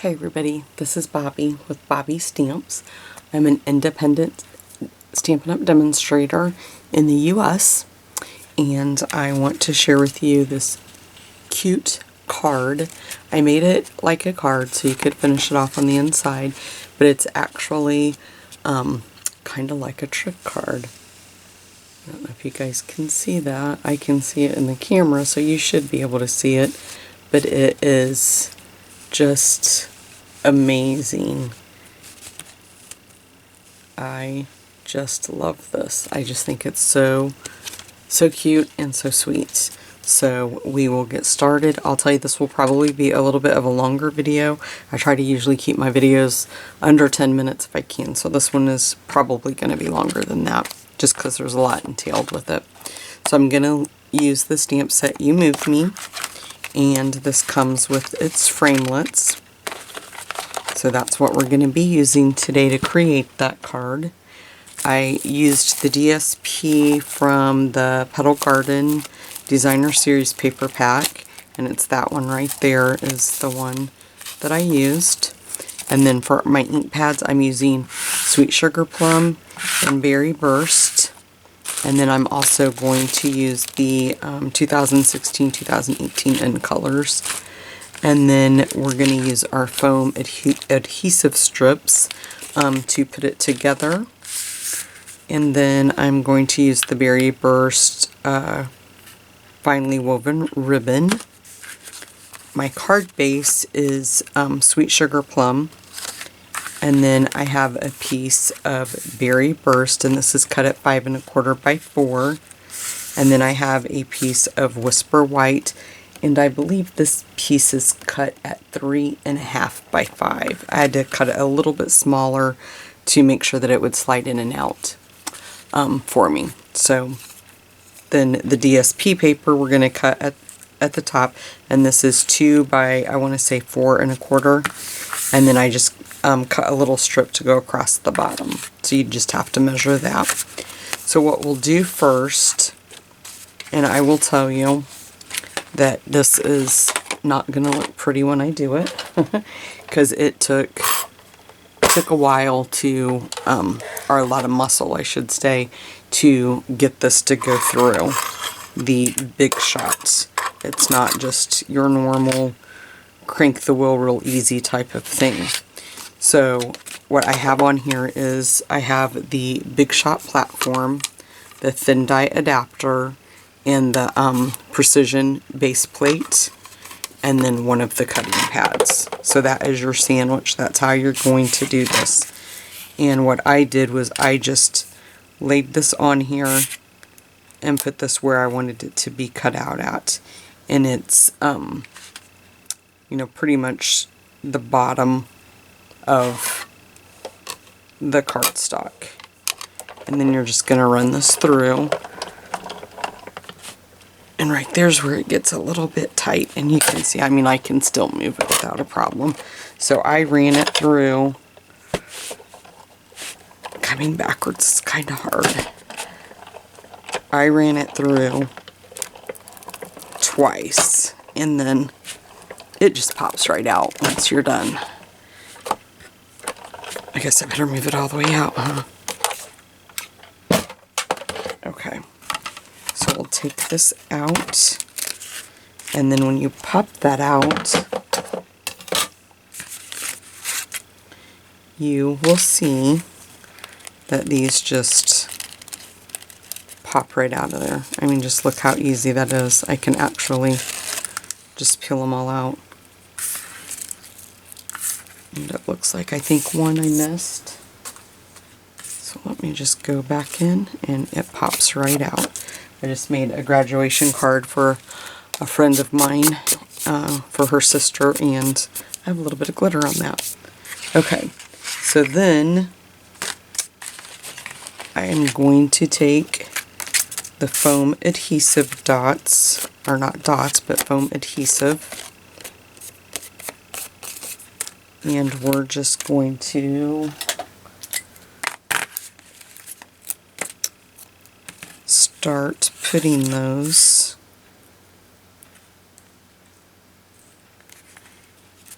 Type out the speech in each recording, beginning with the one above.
Hey everybody, this is Bobby with Bobby Stamps. I'm an independent Stampin' Up! Demonstrator in the US, and I want to share with you this cute card. I made it like a card so you could finish it off on the inside, but it's actually kind of like a trick card. I don't know if you guys can see that. I can see it in the camera, so you should be able to see it, but it is just amazing. I just love this. I just think it's so cute and so sweet. So we will get started. I'll tell you, this will probably be a little bit of a longer video. I try to usually keep my videos under 10 minutes if I can, so this one is probably going to be longer than that just because there's a lot entailed with it. So I'm going to use the stamp set You Moved Me, and this comes with its framelets. So that's what we're going to be using today to create that card. I used the DSP from the Petal Garden Designer Series paper pack, and it's that one right there is the one that I used. And then for my ink pads, I'm using Sweet Sugar Plum and Berry Burst. And then I'm also going to use the 2016-2018 in colors. And then we're going to use our foam adhesive strips to put it together. And then I'm going to use the Berry Burst finely woven ribbon. My card base is Sweet Sugar Plum. And then I have a piece of Berry Burst, and this is cut at 5 1/4 by 4. And then I have a piece of Whisper White, and I believe this piece is cut at 3 1/2 by 5. I had to cut it a little bit smaller to make sure that it would slide in and out for me. So then the DSP paper we're going to cut at the top, and this is 2 by, I want to say, 4 1/4. And then I just cut a little strip to go across the bottom. So you just have to measure that. So what we'll do first, and I will tell you that this is not going to look pretty when I do it, because it took a while to, or a lot of muscle I should say, to get this to go through the big shots. It's not just your normal crank the wheel real easy type of thing. So what I have on here is I have the Big Shot platform, the thin die adapter, and the precision base plate, and then one of the cutting pads. So that is your sandwich. That's how you're going to do this. And what I did was I just laid this on here and put this where I wanted it to be cut out at. And it's, you know, pretty much the bottom of the cardstock. And then you're just going to run this through. And right there's where it gets a little bit tight, and you can see, I mean, I can still move it without a problem. So I ran it through. Coming backwards is kind of hard. I ran it through twice, and then it just pops right out once you're done. I guess I better move it all the way out, huh? Okay. So we'll take this out, and then when you pop that out, you will see that these just pop right out of there. I mean, just look how easy that is. I can actually just peel them all out. And it looks like, I think, one I missed. So let me just go back in, and it pops right out. I just made a graduation card for a friend of mine, for her sister, and I have a little bit of glitter on that. Okay, so then I am going to take the foam adhesive dots, or not dots, but foam adhesive, and we're just going to start putting those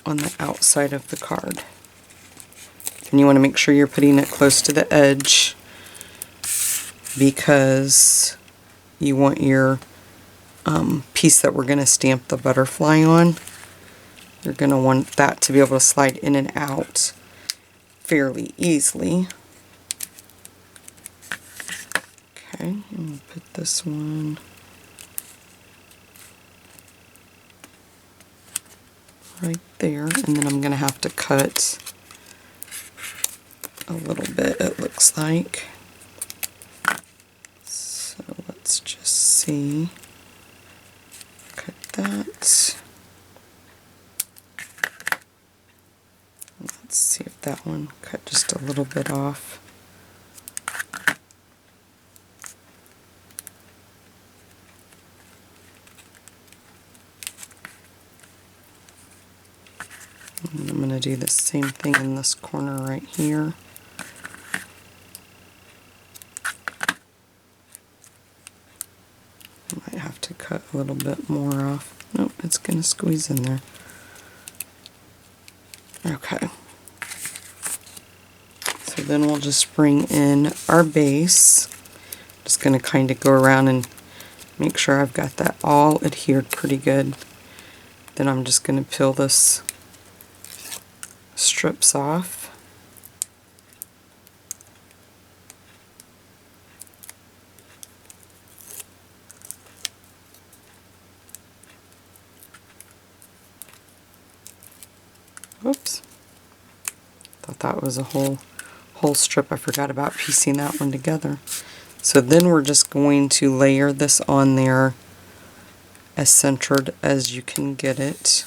on the outside of the card. And you want to make sure you're putting it close to the edge because you want your piece that we're going to stamp the butterfly on, you're going to want that to be able to slide in and out fairly easily. Okay, I'm going to put this one right there, and then I'm going to have to cut a little bit, it looks like. So let's just see. Cut that. Let's see if that one cut just a little bit off. And I'm going to do the same thing in this corner right here. I might have to cut a little bit more off. Nope, it's going to squeeze in there. Okay. So then we'll just bring in our base. Just going to kind of go around and make sure I've got that all adhered pretty good. Then I'm just going to peel this strips off. Whoops. Thought that was a whole strip. I forgot about piecing that one together. So then we're just going to layer this on there as centered as you can get it.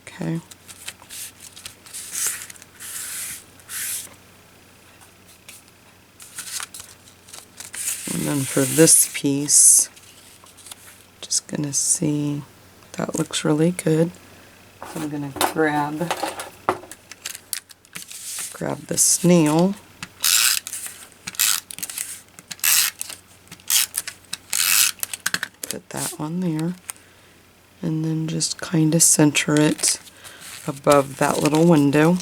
Okay. And then for this piece, just gonna see, that looks really good. So I'm gonna grab the snail, put that on there, and then just kind of center it above that little window.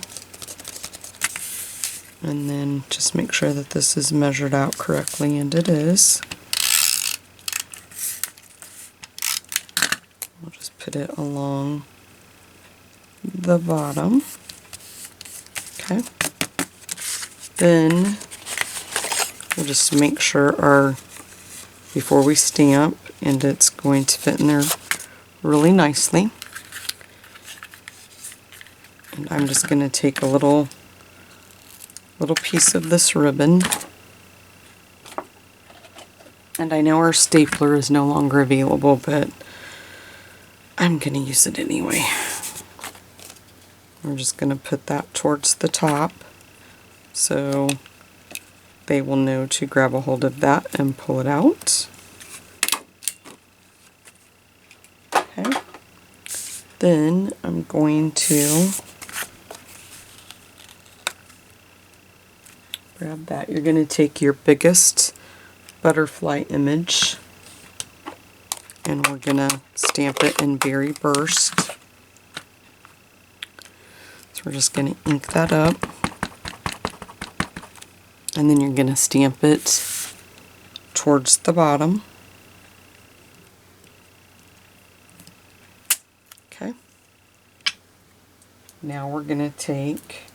And then just make sure that this is measured out correctly, and it is. We'll just put it along the bottom. Okay. Then we'll just make sure before we stamp, and it's going to fit in there really nicely. And I'm just going to take a little piece of this ribbon, and I know our stapler is no longer available, but I'm going to use it anyway. We're just going to put that towards the top so they will know to grab a hold of that and pull it out. Okay. Then I'm going to grab that. You're going to take your biggest butterfly image and we're going to stamp it in Berry Burst. So we're just going to ink that up, and then you're going to stamp it towards the bottom. Okay. Now we're going to take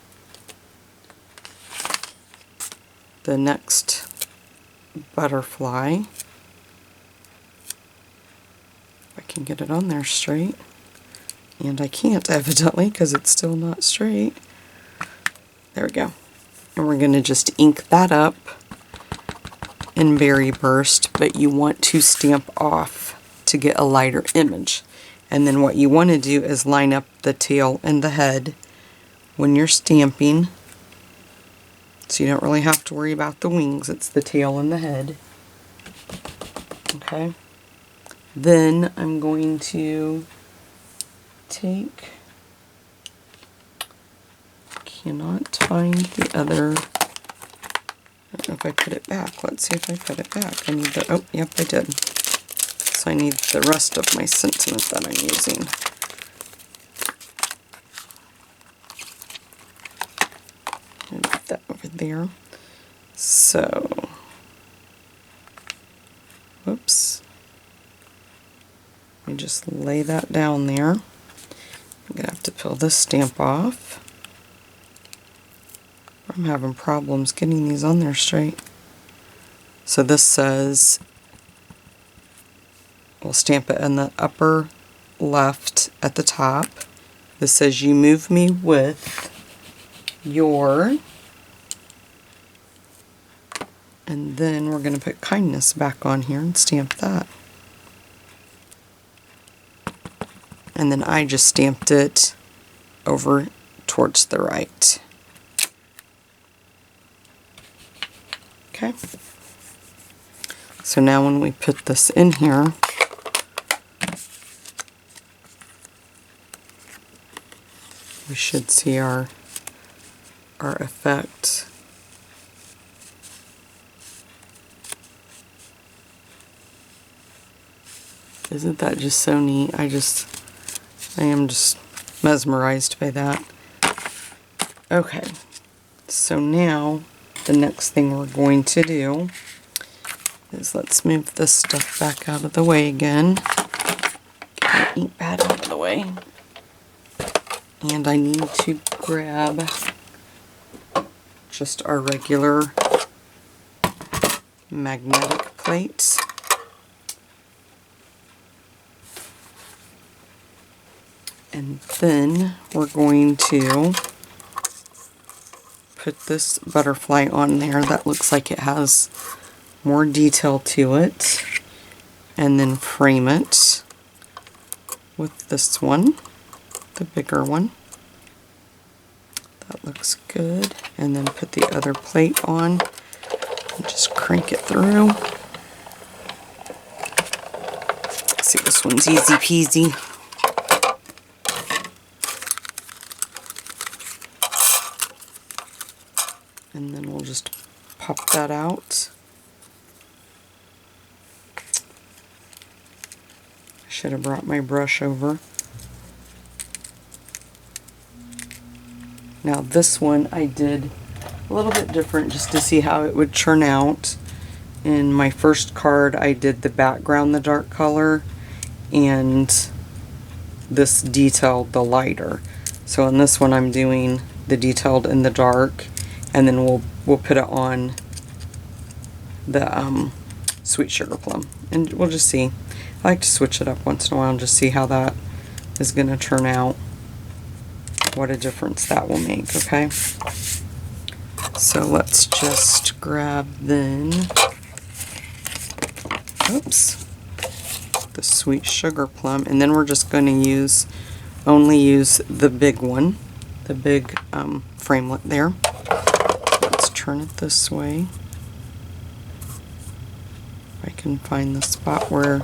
the next butterfly. If I can get it on there straight. And I can't, evidently, because it's still not straight. There we go. And we're going to just ink that up in Berry Burst, but you want to stamp off to get a lighter image. And then what you want to do is line up the tail and the head when you're stamping. So you don't really have to worry about the wings, it's the tail and the head. Okay. Then I'm going to take, cannot find the other, I don't know if I put it back. Let's see if I put it back. I need the, oh, yep, I did. So I need the rest of my sentiment that I'm using. And put that over there. So, whoops. Let me just lay that down there. I'm going to have to peel this stamp off. I'm having problems getting these on there straight. So this says, we'll stamp it in the upper left at the top. This says, you move me with your, and then we're going to put kindness back on here and stamp that. And then I just stamped it over towards the right. Okay. So now when we put this in here, we should see our effect. Isn't that just so neat? I am just mesmerized by that. Okay, so now the next thing we're going to do is let's move this stuff back out of the way again. Get my ink pad out of the way. And I need to grab just our regular magnetic plate. And then we're going to put this butterfly on there. That looks like it has more detail to it. And then frame it with this one, the bigger one. That looks good. And then put the other plate on and just crank it through. See, this one's easy peasy. And then we'll just pop that out. I should have brought my brush over. Now this one I did a little bit different just to see how it would turn out. In my first card I did the background the dark color, and this detailed the lighter. So in this one I'm doing the detailed in the dark, and then we'll put it on the Sweet Sugar Plum, and we'll just see. I like to switch it up once in a while and just see how that is going to turn out, what a difference that will make. Okay, so let's just grab then, oops, the Sweet Sugar Plum, and then we're just going to only use the big one, the big framelit there. Turn it this way. If I can find the spot where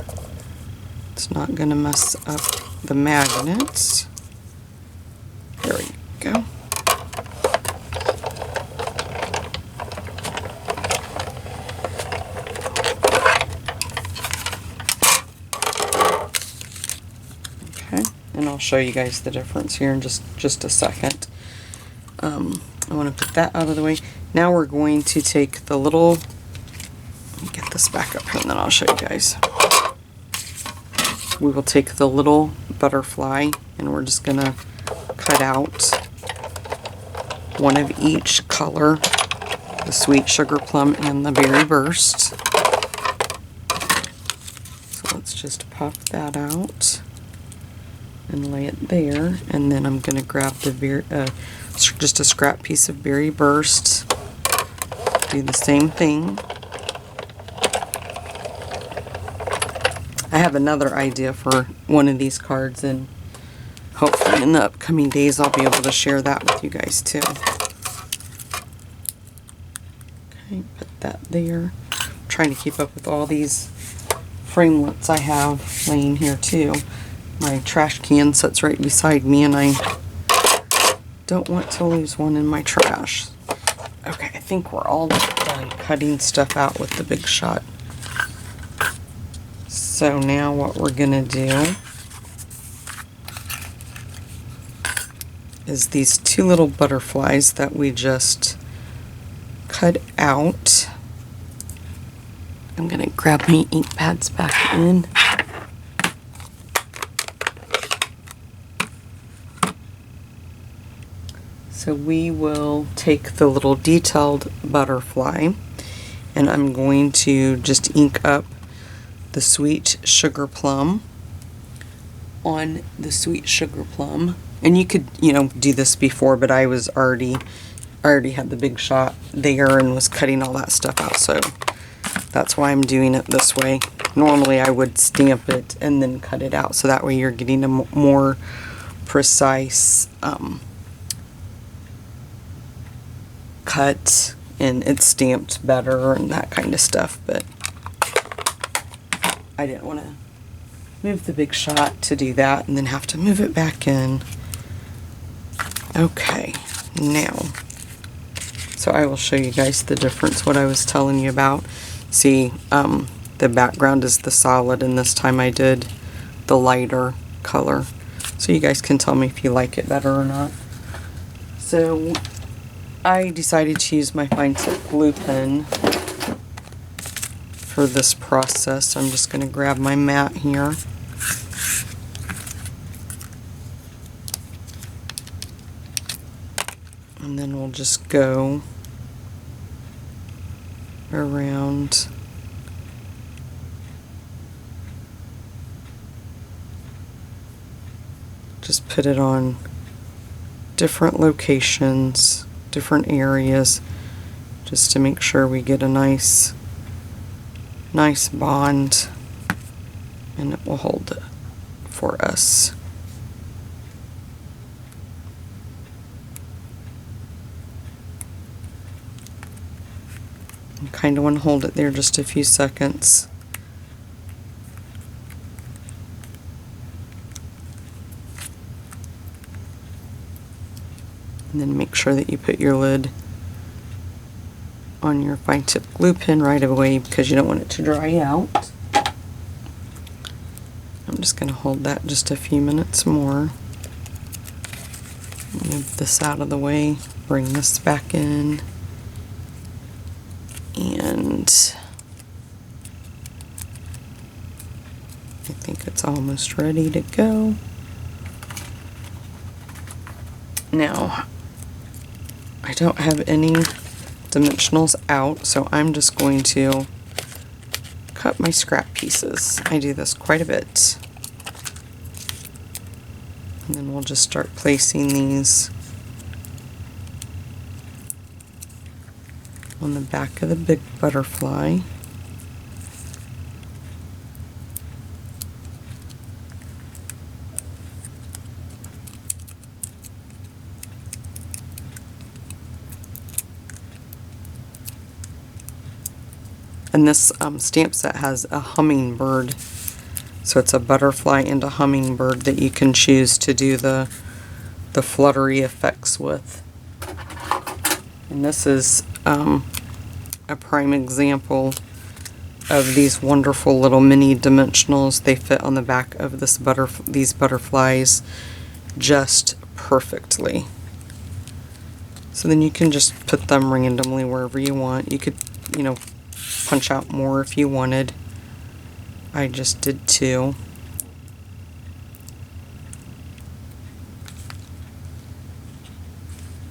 it's not going to mess up the magnets. There we go. Okay, and I'll show you guys the difference here in just a second. I want to put that out of the way. Now we're going to take the little, let me get this back up here and then I'll show you guys. We will take the little butterfly and we're just going to cut out one of each color, the Sweet Sugar Plum and the Berry Burst. So let's just pop that out and lay it there, and then I'm going to grab the just a scrap piece of Berry Burst. Do the same thing. I have another idea for one of these cards, and hopefully in the upcoming days I'll be able to share that with you guys too. Okay, put that there. I'm trying to keep up with all these framelits I have laying here too. My trash can sits right beside me and I don't want to lose one in my trash. Okay, I think we're all done cutting stuff out with the Big Shot. So now what we're going to do is these two little butterflies that we just cut out. I'm going to grab my ink pads back in. So we will take the little detailed butterfly, and I'm going to just ink up the sweet sugar plum on the sweet sugar plum. And you could, do this before, but I already had the Big Shot there and was cutting all that stuff out, so that's why I'm doing it this way. Normally I would stamp it and then cut it out, so that way you're getting a more precise cut, and it's stamped better and that kind of stuff. But I didn't want to move the Big Shot to do that and then have to move it back in. Okay, now, so I will show you guys the difference, what I was telling you about. See, the background is the solid, and this time I did the lighter color. So you guys can tell me if you like it better or not. So I decided to use my fine tip glue pen for this process. I'm just going to grab my mat here. And then we'll just go around. Just put it on different locations, different areas, just to make sure we get a nice bond, and it will hold it for us. You kind of want to hold it there just a few seconds. And then make sure that you put your lid on your fine tip glue pen right away, because you don't want it to dry out. I'm just going to hold that just a few minutes more. Move this out of the way, bring this back in, and I think it's almost ready to go. Now, I don't have any dimensionals out, so I'm just going to cut my scrap pieces. I do this quite a bit. And then we'll just start placing these on the back of the big butterfly. And this stamp set has a hummingbird, so it's a butterfly and a hummingbird that you can choose to do the fluttery effects with. And this is a prime example of these wonderful little mini dimensionals. They fit on the back of these butterflies just perfectly. So then you can just put them randomly wherever you want. You could, punch out more if you wanted. I just did 2.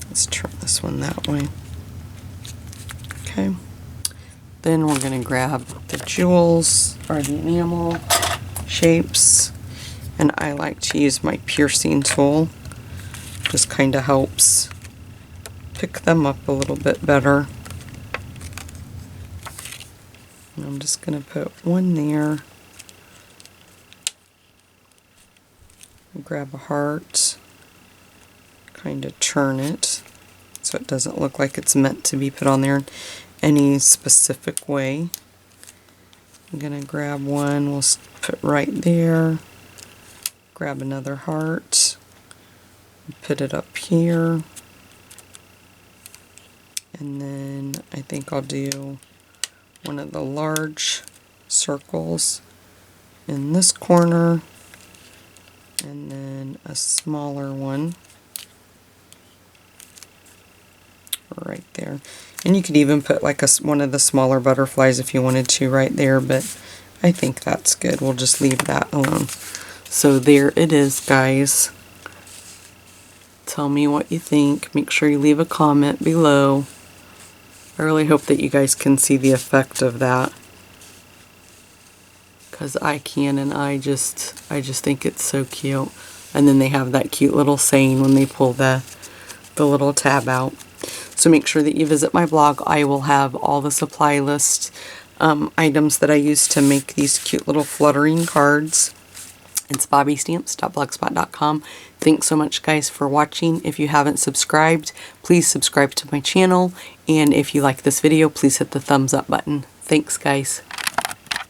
Let's turn this one that way. Okay. Then we're going to grab the jewels, or the enamel shapes, and I like to use my piercing tool. Just kind of helps pick them up a little bit better. And I'm just going to put one there. Grab a heart, kind of turn it so it doesn't look like it's meant to be put on there in any specific way. I'm going to grab one, we'll put right there. Grab another heart, put it up here. And then I think I'll do one of the large circles in this corner, and then a smaller one right there. And you could even put like one of the smaller butterflies if you wanted to right there, but I think that's good. We'll just leave that alone. So there it is, guys. Tell me what you think. Make sure you leave a comment below. I really hope that you guys can see the effect of that, because I can, and I just think it's so cute. And then they have that cute little saying when they pull the little tab out. So make sure that you visit my blog. I will have all the supply list items that I use to make these cute little fluttering cards. It's bobbystamps.blogspot.com. Thanks so much, guys, for watching. If you haven't subscribed, please subscribe to my channel. And if you like this video, please hit the thumbs up button. Thanks, guys.